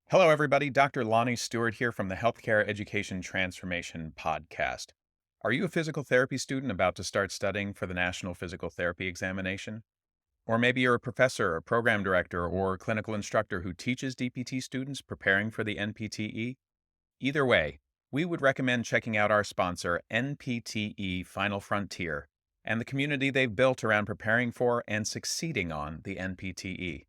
Hello, everybody. Dr. Lonnie Stewart here from the Healthcare Education Transformation Podcast. Are you a physical therapy student about to start studying for the National Physical Therapy Examination? Or maybe you're a professor, a program director, or clinical instructor who teaches DPT students preparing for the NPTE? Either way, we would recommend checking out our sponsor, NPTE Final Frontier, and the community they've built around preparing for and succeeding on the NPTE.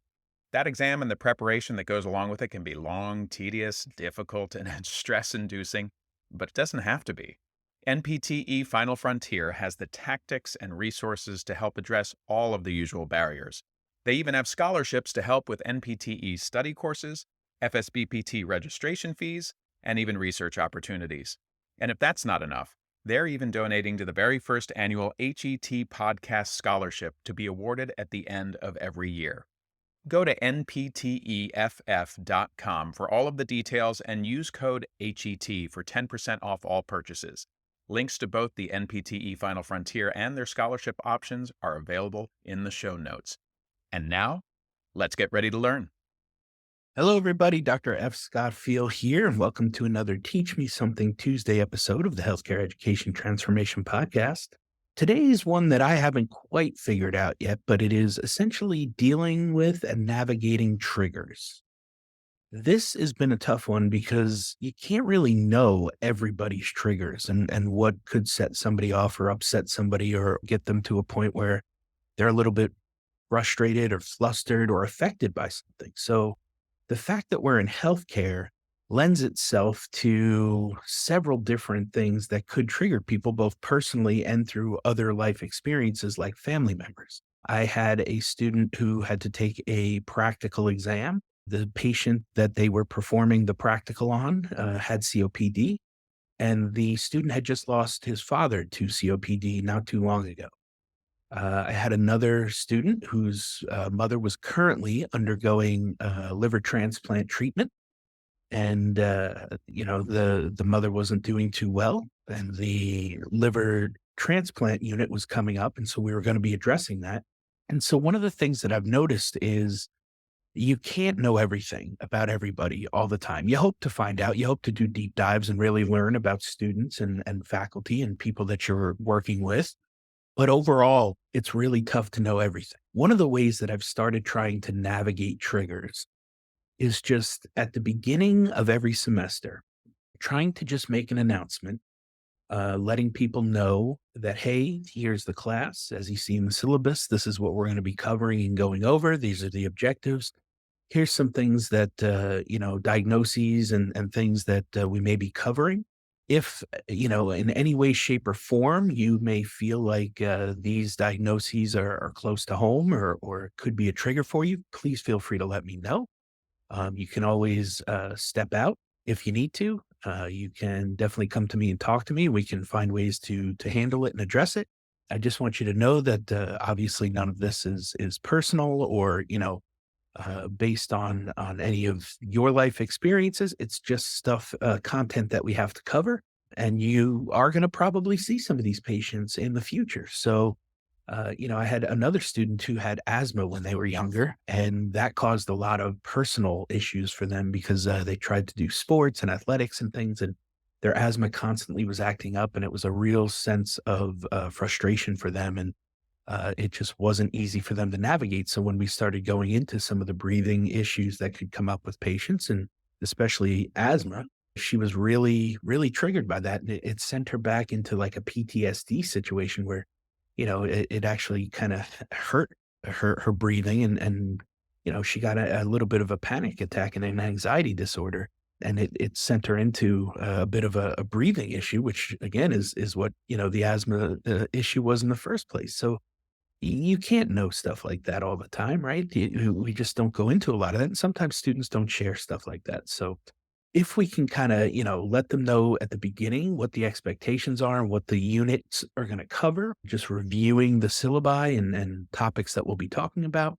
That exam and the preparation that goes along with it can be long, tedious, difficult, and stress inducing, but it doesn't have to be. NPTE Final Frontier has the tactics and resources to help address all of the usual barriers. They even have scholarships to help with NPTE study courses, FSBPT registration fees, and even research opportunities. And if that's not enough, they're even donating to the very first annual HET Podcast Scholarship to be awarded at the end of every year. Go to npteff.com for all of the details and use code HET for 10% off all purchases. Links to both the NPTE Final Frontier and their scholarship options are available in the show notes. And now, let's get ready to learn. Hello, everybody. Dr. F. Scott Feil here, and welcome to another Teach Me Something Tuesday episode of the Healthcare Education Transformation Podcast. Today is one that I haven't quite figured out yet, but it is essentially dealing with and navigating triggers. This has been a tough one because you can't really know everybody's triggers and what could set somebody off or upset somebody or get them to a point where they're a little bit frustrated or flustered or affected by something. So the fact that we're in healthcare lends itself to several different things that could trigger people both personally and through other life experiences like family members. I had a student who had to take a practical exam. The patient that they were performing the practical on had COPD, and the student had just lost his father to COPD not too long ago. I had another student whose mother was currently undergoing liver transplant treatment, and the mother wasn't doing too well, and the liver transplant unit was coming up, and so we were going to be addressing that. And so one of the things that I've noticed is you can't know everything about everybody all the time. You hope to find out. You hope to do deep dives and really learn about students and faculty and people that you're working with, but overall, it's really tough to know everything. One of the ways that I've started trying to navigate triggers is just at the beginning of every semester, trying to just make an announcement, letting people know that, hey, here's the class. As you see in the syllabus, this is what we're going to be covering and going over. These are the objectives. Here's some things that, diagnoses and things that we may be covering. If, in any way, shape, or form, you may feel like these diagnoses are close to home or could be a trigger for you, please feel free to let me know. You can always step out if you need to. You can definitely come to me and talk to me. We can find ways to handle it and address it. I just want you to know that obviously none of this is personal or based on any of your life experiences. It's just stuff, content that we have to cover. And you are going to probably see some of these patients in the future. So, I had another student who had asthma when they were younger, and that caused a lot of personal issues for them because they tried to do sports and athletics and things, and their asthma constantly was acting up, and it was a real sense of frustration for them. And it just wasn't easy for them to navigate. So when we started going into some of the breathing issues that could come up with patients, and especially asthma, she was really, really triggered by that. And it sent her back into like a PTSD situation where, it actually kind of hurt her breathing and she got a little bit of a panic attack and an anxiety disorder. And it sent her into a bit of a breathing issue, which again is what, the asthma issue was in the first place. So you can't know stuff like that all the time, right? We just don't go into a lot of that. And sometimes students don't share stuff like that. So if we can kind of, let them know at the beginning what the expectations are and what the units are going to cover, just reviewing the syllabi and topics that we'll be talking about.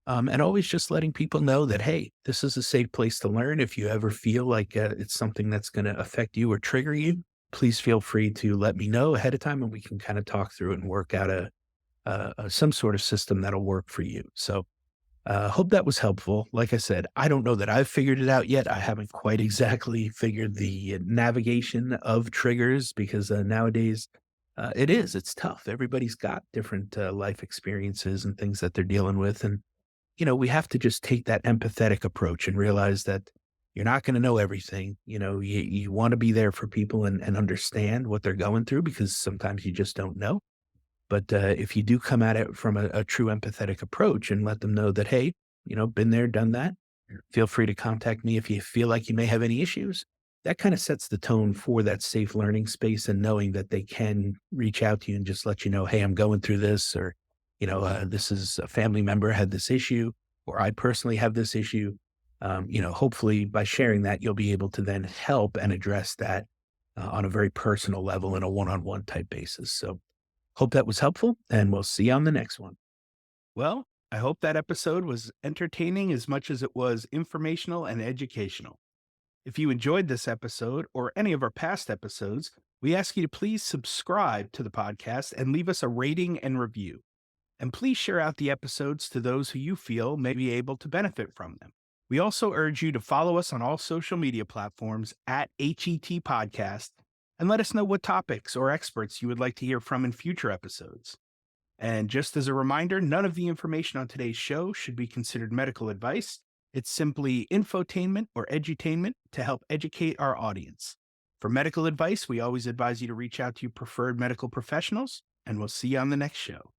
And always just letting people know that, hey, this is a safe place to learn. If you ever feel like it's something that's going to affect you or trigger you, please feel free to let me know ahead of time and we can kind of talk through it and work out some sort of system that'll work for you. So Hope that was helpful. Like I said, I don't know that I've figured it out yet. I haven't quite exactly figured the navigation of triggers because nowadays it's tough. Everybody's got different life experiences and things that they're dealing with. And, we have to just take that empathetic approach and realize that you're not going to know everything. You want to be there for people and understand what they're going through because sometimes you just don't know. But if you do come at it from a true empathetic approach and let them know that, hey, been there, done that, feel free to contact me if you feel like you may have any issues. That kind of sets the tone for that safe learning space and knowing that they can reach out to you and just let you know, hey, I'm going through this, or, this is a family member had this issue, or I personally have this issue. Hopefully by sharing that, you'll be able to then help and address that on a very personal level in a one on one type basis. So, hope that was helpful, and we'll see you on the next one. Well, I hope that episode was entertaining as much as it was informational and educational. If you enjoyed this episode or any of our past episodes, we ask you to please subscribe to the podcast and leave us a rating and review. And please share out the episodes to those who you feel may be able to benefit from them. We also urge you to follow us on all social media platforms at HET Podcast and let us know what topics or experts you would like to hear from in future episodes. And just as a reminder, none of the information on today's show should be considered medical advice. It's simply infotainment or edutainment to help educate our audience. For medical advice, we always advise you to reach out to your preferred medical professionals, and we'll see you on the next show.